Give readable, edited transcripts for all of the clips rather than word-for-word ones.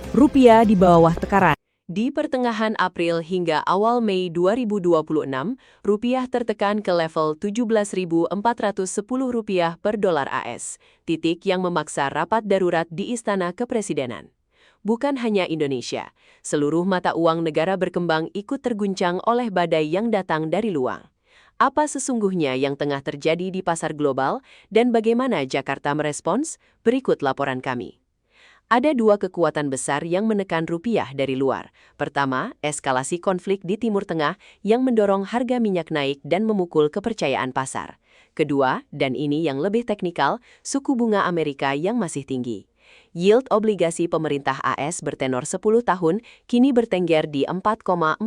rupiah di bawah tekanan. Di pertengahan April hingga awal Mei 2026, rupiah tertekan ke level Rp17.410 per dolar AS, titik yang memaksa rapat darurat di Istana Kepresidenan. Bukan hanya Indonesia, seluruh mata uang negara berkembang ikut terguncang oleh badai yang datang dari luar. Apa sesungguhnya yang tengah terjadi di pasar global dan bagaimana Jakarta merespons? Berikut laporan kami. Ada dua kekuatan besar yang menekan rupiah dari luar. Pertama, eskalasi konflik di Timur Tengah yang mendorong harga minyak naik dan memukul kepercayaan pasar. Kedua, dan ini yang lebih teknikal, suku bunga Amerika yang masih tinggi. Yield obligasi pemerintah AS bertenor 10 tahun kini bertengger di 4,47%.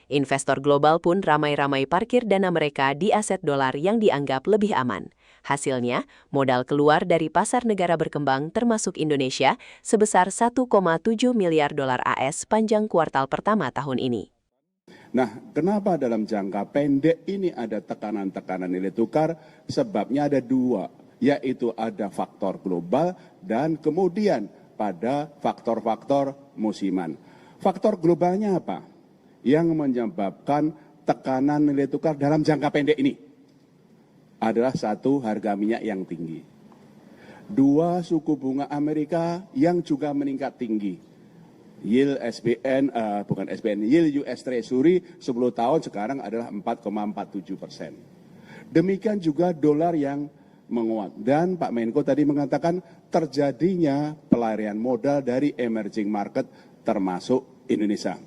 Investor global pun ramai-ramai parkir dana mereka di aset dolar yang dianggap lebih aman. Hasilnya, modal keluar dari pasar negara berkembang termasuk Indonesia sebesar 1,7 miliar dolar AS panjang kuartal pertama tahun ini. Nah, kenapa dalam jangka pendek ini ada tekanan-tekanan nilai tukar? Sebabnya ada dua, yaitu ada faktor global dan kemudian pada faktor-faktor musiman. Faktor globalnya apa? Yang menyebabkan tekanan nilai tukar dalam jangka pendek ini adalah satu, harga minyak yang tinggi. Dua, suku bunga Amerika yang juga meningkat tinggi. Yield yield US Treasury 10 tahun sekarang adalah 4,47%. Demikian juga dolar yang menguat. Dan Pak Menko tadi mengatakan terjadinya pelarian modal dari emerging market termasuk Indonesia.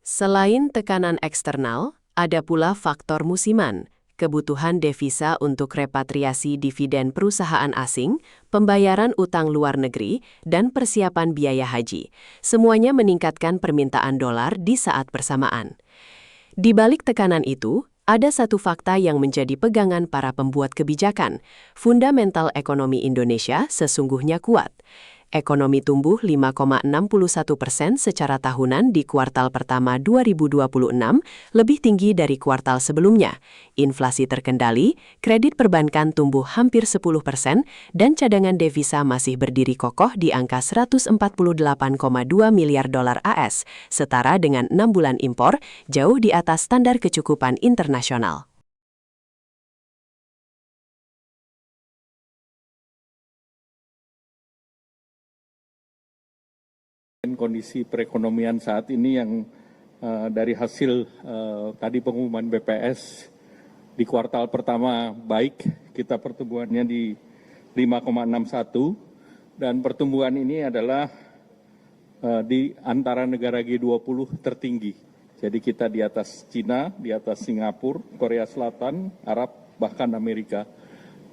Selain tekanan eksternal, ada pula faktor musiman. Kebutuhan devisa untuk repatriasi dividen perusahaan asing, pembayaran utang luar negeri, dan persiapan biaya haji. Semuanya meningkatkan permintaan dolar di saat bersamaan. Di balik tekanan itu, ada satu fakta yang menjadi pegangan para pembuat kebijakan. Fundamental ekonomi Indonesia sesungguhnya kuat. Ekonomi tumbuh 5,61% secara tahunan di kuartal pertama 2026, lebih tinggi dari kuartal sebelumnya. Inflasi terkendali, kredit perbankan tumbuh hampir 10%, dan cadangan devisa masih berdiri kokoh di angka 148,2 miliar dolar AS, setara dengan 6 bulan impor, jauh di atas standar kecukupan internasional. Kondisi perekonomian saat ini yang dari hasil tadi pengumuman BPS di kuartal pertama baik, kita pertumbuhannya di 5,61 dan pertumbuhan ini adalah di antara negara G20 tertinggi. Jadi kita di atas Cina, di atas Singapura, Korea Selatan, Arab, bahkan Amerika.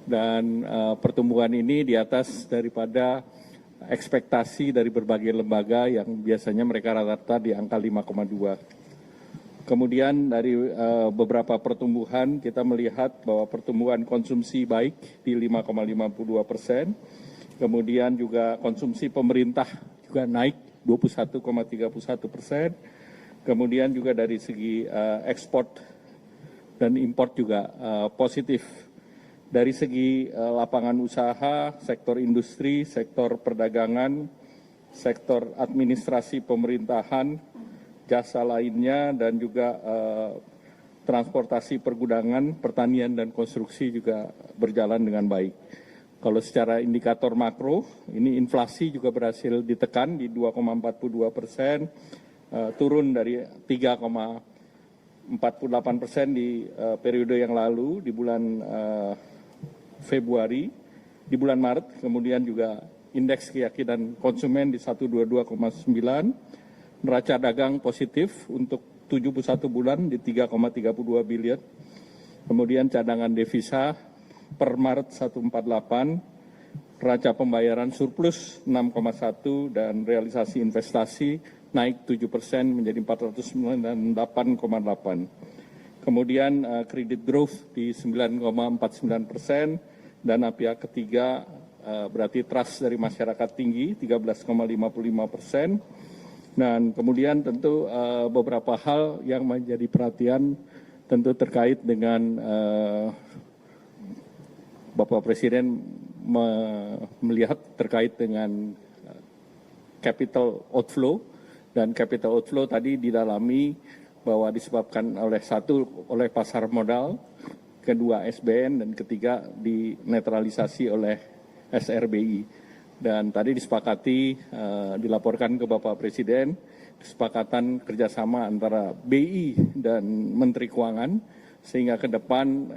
Dan pertumbuhan ini di atas daripada ekspektasi dari berbagai lembaga yang biasanya mereka rata-rata di angka 5,2. Kemudian dari beberapa pertumbuhan kita melihat bahwa pertumbuhan konsumsi baik di 5,52%. Kemudian juga konsumsi pemerintah juga naik 21,31%. Kemudian juga dari segi ekspor dan impor juga positif. Dari segi lapangan usaha, sektor industri, sektor perdagangan, sektor administrasi pemerintahan, jasa lainnya, dan juga transportasi pergudangan, pertanian, dan konstruksi juga berjalan dengan baik. Kalau secara indikator makro, ini inflasi juga berhasil ditekan di 2,42%, turun dari 3,48% di periode yang lalu, di bulan Februari, di bulan Maret, kemudian juga indeks keyakinan konsumen di 122,9, neraca dagang positif untuk 71 bulan di 3,32 bilion, kemudian cadangan devisa per Maret 148, neraca pembayaran surplus 6,1 dan realisasi investasi naik 7% menjadi 498,8. Kemudian kredit growth di 9,49%. Dana pihak ketiga berarti trust dari masyarakat tinggi 13,55%. Dan kemudian tentu beberapa hal yang menjadi perhatian tentu terkait dengan Bapak Presiden melihat terkait dengan capital outflow, dan capital outflow tadi didalami bahwa disebabkan oleh pasar modal, kedua SBN, dan ketiga dinetralisasi oleh SRBI. Dan tadi disepakati, dilaporkan ke Bapak Presiden, kesepakatan kerjasama antara BI dan Menteri Keuangan, sehingga ke depan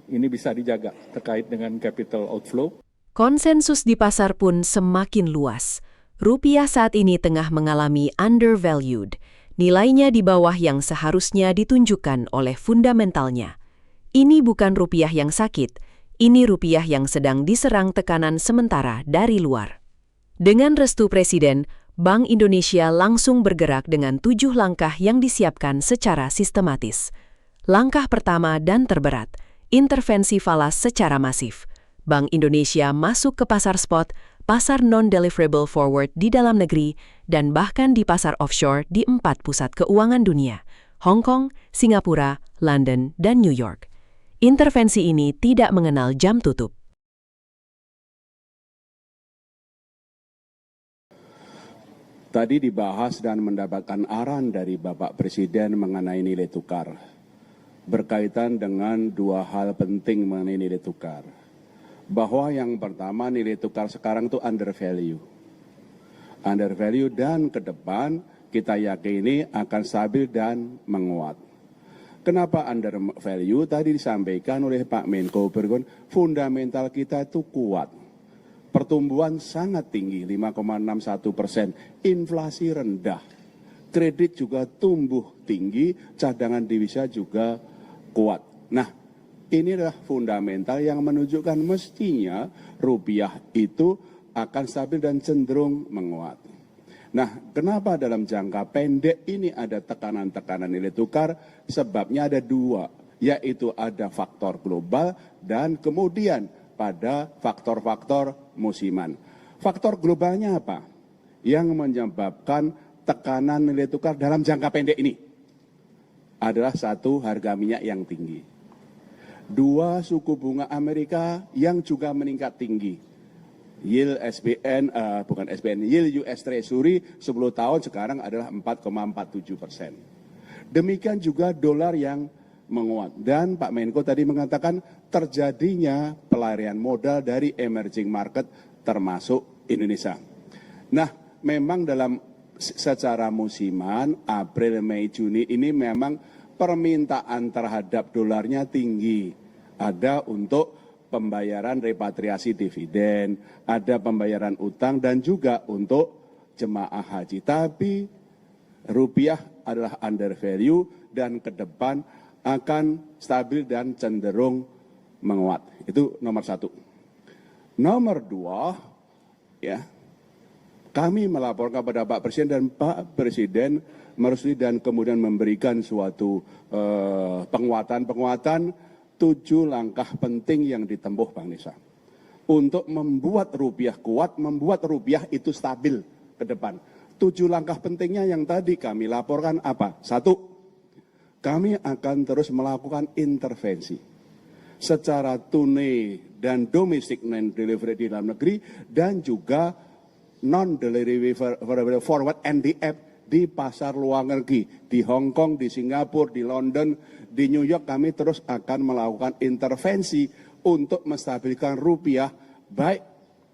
ini bisa dijaga terkait dengan capital outflow. Konsensus di pasar pun semakin luas. Rupiah saat ini tengah mengalami undervalued. Nilainya di bawah yang seharusnya ditunjukkan oleh fundamentalnya. Ini bukan rupiah yang sakit, ini rupiah yang sedang diserang tekanan sementara dari luar. Dengan restu Presiden, Bank Indonesia langsung bergerak dengan 7 langkah yang disiapkan secara sistematis. Langkah pertama dan terberat, intervensi falas secara masif. Bank Indonesia masuk ke pasar spot, pasar non-deliverable forward di dalam negeri, dan bahkan di pasar offshore di 4 pusat keuangan dunia, Hong Kong, Singapura, London, dan New York. Intervensi ini tidak mengenal jam tutup. Tadi dibahas dan mendapatkan arahan dari Bapak Presiden mengenai nilai tukar. Berkaitan dengan 2 hal penting mengenai nilai tukar. Bahwa yang pertama nilai tukar sekarang itu undervalue. Undervalue dan ke depan kita yakini akan stabil dan menguat. Kenapa undervalue? Tadi disampaikan oleh Pak Menko Bergon, fundamental kita itu kuat. Pertumbuhan sangat tinggi, 5,61%. Inflasi rendah. Kredit juga tumbuh tinggi, cadangan devisa juga kuat. Nah, ini adalah fundamental yang menunjukkan mestinya rupiah itu akan stabil dan cenderung menguat. Nah, kenapa dalam jangka pendek ini ada tekanan-tekanan nilai tukar? Sebabnya ada 2, yaitu ada faktor global dan kemudian pada faktor-faktor musiman. Faktor globalnya apa? Yang menyebabkan tekanan nilai tukar dalam jangka pendek ini adalah 1, harga minyak yang tinggi. 2, suku bunga Amerika yang juga meningkat tinggi. Yield yield US Treasury 10 tahun sekarang adalah 4,47%. Demikian juga dolar yang menguat. Dan Pak Menko tadi mengatakan terjadinya pelarian modal dari emerging market termasuk Indonesia. Nah, memang dalam secara musiman, April, Mei, Juni ini memang permintaan terhadap dolarnya tinggi. Ada untuk pembayaran repatriasi dividen, ada pembayaran utang dan juga untuk jemaah haji. Tapi rupiah adalah undervalue dan ke depan akan stabil dan cenderung menguat. Itu nomor 1. Nomor 2, ya, kami melaporkan kepada Pak Presiden dan Pak Presiden merestui dan kemudian memberikan suatu penguatan 7 langkah penting yang ditempuh Bang Nisa. Untuk membuat rupiah kuat, membuat rupiah itu stabil ke depan. 7 langkah pentingnya yang tadi kami laporkan apa? 1, kami akan terus melakukan intervensi secara tunai dan domestic non-delivery di dalam negeri dan juga non-delivery forward NDF di pasar luar negeri, di Hong Kong, di Singapura, di London, di New York. Kami terus akan melakukan intervensi untuk menstabilkan rupiah baik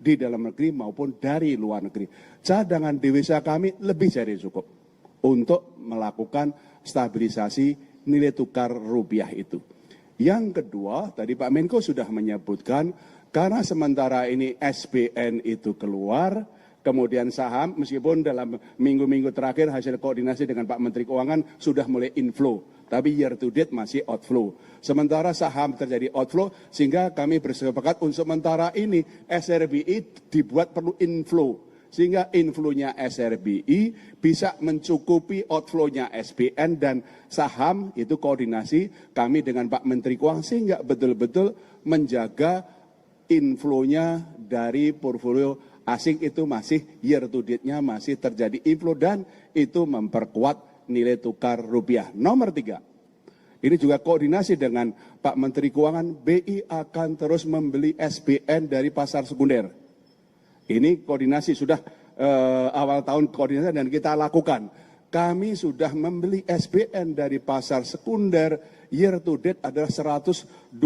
di dalam negeri maupun dari luar negeri. Cadangan devisa kami lebih dari cukup untuk melakukan stabilisasi nilai tukar rupiah itu. Yang kedua, tadi Pak Menko sudah menyebutkan, karena sementara ini SBN itu keluar, kemudian saham, meskipun dalam minggu-minggu terakhir hasil koordinasi dengan Pak Menteri Keuangan sudah mulai inflow, tapi year to date masih outflow. Sementara saham terjadi outflow, sehingga kami bersepakat untuk sementara ini SRBI dibuat perlu inflow. Sehingga inflow-nya SRBI bisa mencukupi outflow-nya SBN dan saham, itu koordinasi kami dengan Pak Menteri Keuangan sehingga betul-betul menjaga inflow-nya dari portfolio asing itu masih year to date-nya masih terjadi inflow dan itu memperkuat nilai tukar rupiah. Nomor 3, ini juga koordinasi dengan Pak Menteri Keuangan, BI akan terus membeli SBN dari pasar sekunder. Ini koordinasi sudah awal tahun koordinasi dan kita lakukan. Kami sudah membeli SBN dari pasar sekunder year to date adalah 123,1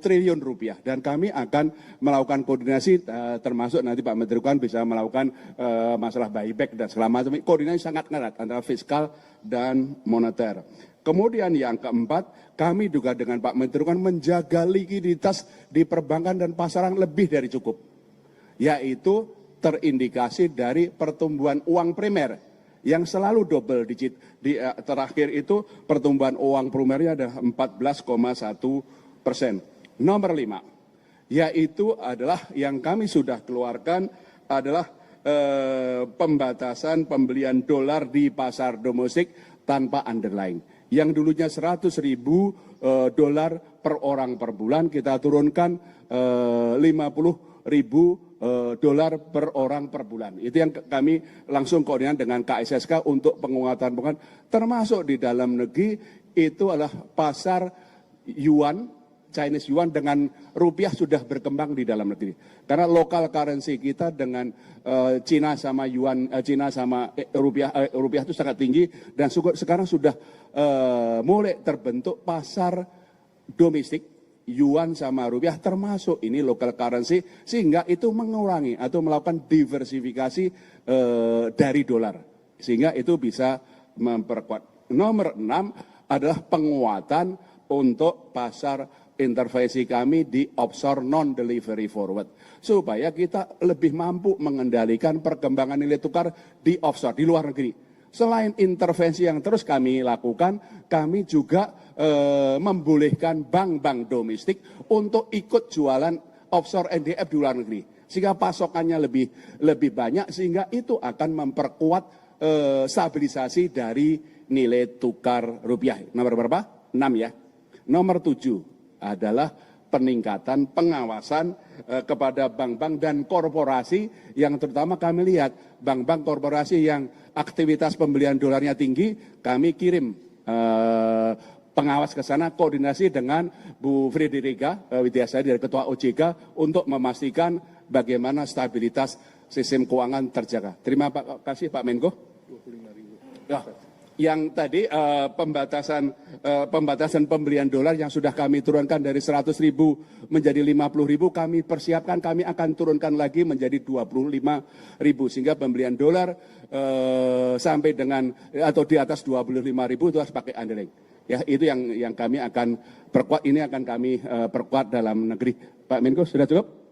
triliun rupiah dan kami akan melakukan koordinasi termasuk nanti Pak Menteri Keuangan bisa melakukan masalah buyback dan segala macam. Koordinasi sangat erat antara fiskal dan moneter. Kemudian yang keempat, kami juga dengan Pak Menteri Keuangan menjaga likuiditas di perbankan dan pasaran lebih dari cukup, yaitu terindikasi dari pertumbuhan uang primer yang selalu double digit. Di terakhir itu pertumbuhan uang primernya adalah 14,1%. Nomor 5, yaitu adalah yang kami sudah keluarkan adalah pembatasan pembelian dolar di pasar domestik tanpa underlying. Yang dulunya 100.000 dolar per orang per bulan, kita turunkan 50.000 dolar per orang per bulan. Itu yang kami langsung koordinasi dengan KSSK untuk penguatan, termasuk di dalam negeri itu adalah pasar yuan, Chinese yuan dengan rupiah sudah berkembang di dalam negeri. Karena local currency kita dengan Cina sama yuan, Cina sama rupiah itu sangat tinggi dan sekarang sudah mulai terbentuk pasar domestik yuan sama rupiah termasuk ini local currency sehingga itu mengurangi atau melakukan diversifikasi dari dolar sehingga itu bisa memperkuat. Nomor 6 adalah penguatan untuk pasar intervensi kami di offshore non-delivery forward supaya kita lebih mampu mengendalikan perkembangan nilai tukar di offshore, di luar negeri. Selain intervensi yang terus kami lakukan, kami juga membolehkan bank-bank domestik untuk ikut jualan offshore NDF di luar negeri. Sehingga pasokannya lebih banyak, sehingga itu akan memperkuat stabilisasi dari nilai tukar rupiah. Nomor berapa? 6 ya. Nomor 7 adalah peningkatan pengawasan kepada bank-bank dan korporasi yang terutama kami lihat bank-bank korporasi yang aktivitas pembelian dolarnya tinggi, kami kirim pengawas ke sana koordinasi dengan Bu Frederica Widyasari dari Ketua OJK untuk memastikan bagaimana stabilitas sistem keuangan terjaga. Terima kasih Pak Menko. 25.000. Ya. Yang tadi pembatasan pembelian dolar yang sudah kami turunkan dari 100.000 menjadi 50.000 kami persiapkan, kami akan turunkan lagi menjadi 25.000 sehingga pembelian dolar sampai dengan atau di atas 25.000 itu harus pakai underlying. Ya, itu yang kami akan perkuat, ini akan kami perkuat dalam negeri. Pak Menko sudah cukup?